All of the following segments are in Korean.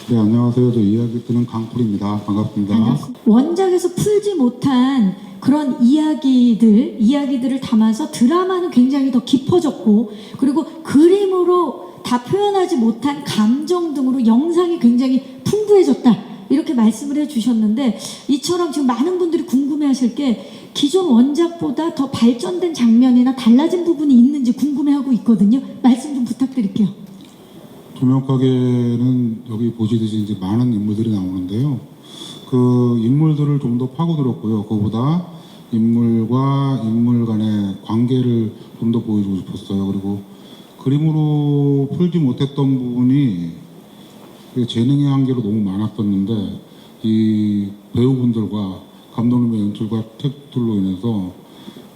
네, 안녕하세요. 저 이야기 뜨는 강풀입니다. 반갑습니다. 반갑습니다. 원작에서 풀지 못한 그런 이야기들을 담아서 드라마는 굉장히 더 깊어졌고, 그리고 그림으로 다 표현하지 못한 감정 등으로 영상이 굉장히 풍부해졌다, 이렇게 말씀을 해주셨는데, 이처럼 지금 많은 분들이 궁금해하실 게 기존 원작보다 더 발전된 장면이나 달라진 부분이 있는지 궁금해하고 있거든요. 말씀 좀 부탁드릴게요. 조명가게는 여기 보시듯이 이제 많은 인물들이 나오는데요. 그 인물들을 좀 더 파고들었고요. 그거보다 인물과 인물 간의 관계를 좀 더 보여주고 싶었어요. 그리고 그림으로 풀지 못했던 부분이 재능의 한계로 너무 많았었는데, 이 배우분들과 감독님의 연출과 택들로 인해서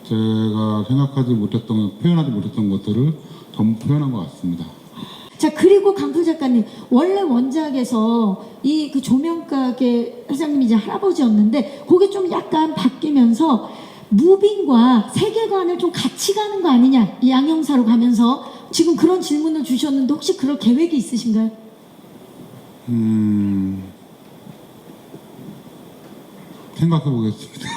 제가 생각하지 못했던, 표현하지 못했던 것들을 전부 표현한 것 같습니다. 자, 그리고 강풀 작가님, 원래 원작에서 이 그 조명가게 사장님이 이제 할아버지였는데, 그게 좀 약간 바뀌면서 무빙과 세계관을 좀 같이 가는 거 아니냐, 이 양형사로 가면서. 지금 그런 질문을 주셨는데, 혹시 그럴 계획이 있으신가요? 생각해 보겠습니다.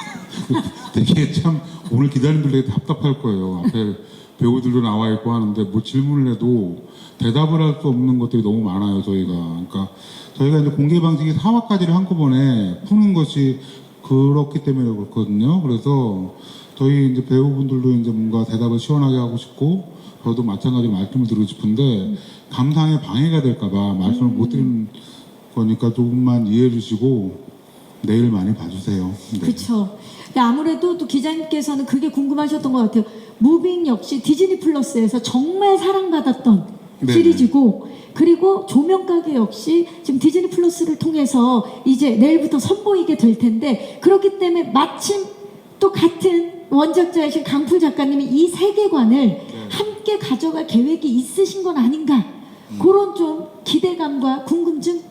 되게 참 오늘 기다리는 분들 되게 답답할 거예요. 앞에 배우들도 나와 있고 하는데 뭐 질문을 해도 대답을 할 수 없는 것들이 너무 많아요, 저희가. 그러니까 저희가 이제 공개 방식이 4화까지를 한꺼번에 푸는 것이 그렇기 때문에 그렇거든요. 그래서 저희 이제 배우분들도 이제 뭔가 대답을 시원하게 하고 싶고, 저도 마찬가지로 말씀을 드리고 싶은데 감상에 방해가 될까봐 말씀을 못 드리는 거니까 조금만 이해해 주시고 내일 많이 봐주세요. 네. 그렇죠. 아무래도 또 기자님께서는 그게 궁금하셨던 것 같아요. 무빙 역시 디즈니 플러스에서 정말 사랑받았던 네네. 시리즈고, 그리고 조명가게 역시 지금 디즈니 플러스를 통해서 이제 내일부터 선보이게 될 텐데, 그렇기 때문에 마침 또 같은 원작자이신 강풀 작가님이 이 세계관을 함께 가져갈 계획이 있으신 건 아닌가, 그런 좀 기대감과 궁금증?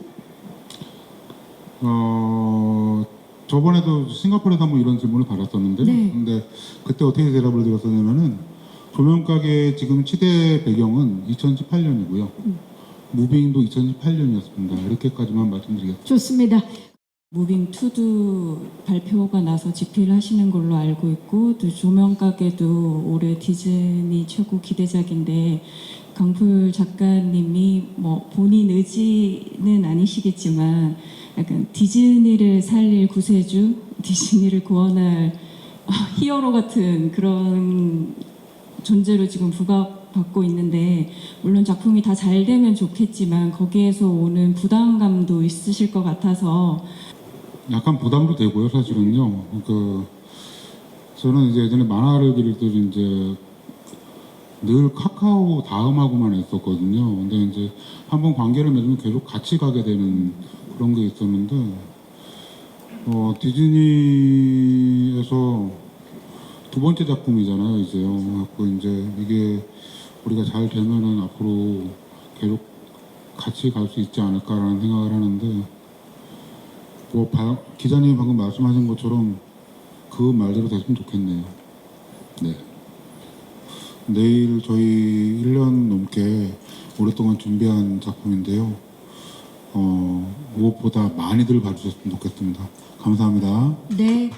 저번에도 싱가포르에서 한번 이런 질문을 받았었는데, 네. 근데 그때 어떻게 대답을 드렸었냐면은, 조명가게 지금 치대 배경은 2018년이고요. 무빙도 2018년이었습니다. 이렇게까지만 말씀드리겠습니다. 좋습니다. 무빙 2도 발표가 나서 집필을 하시는 걸로 알고 있고, 또 조명가게도 올해 디즈니 최고 기대작인데, 강풀 작가님이 뭐 본인 의지는 아니시겠지만 약간 디즈니를 살릴 구세주, 디즈니를 구원할 히어로 같은 그런 존재로 지금 부각받고 있는데, 물론 작품이 다 잘 되면 좋겠지만 거기에서 오는 부담감도 있으실 것 같아서. 약간 부담도 되고요, 사실은요. 저는 이제 예전에 만화를 그릴 때 이제 늘 카카오 다음하고만 했었거든요. 근데 이제 한번 관계를 맺으면 계속 같이 가게 되는 그런 게 있었는데, 디즈니에서 두 번째 작품이잖아요, 이제요. 그래서 이제 이게 우리가 잘 되면은 앞으로 계속 같이 갈 수 있지 않을까라는 생각을 하는데, 기자님이 방금 말씀하신 것처럼 그 말대로 됐으면 좋겠네요. 네. 내일 저희 1년 넘게 오랫동안 준비한 작품인데요. 무엇보다 많이들 봐주셨으면 좋겠습니다. 감사합니다. 네.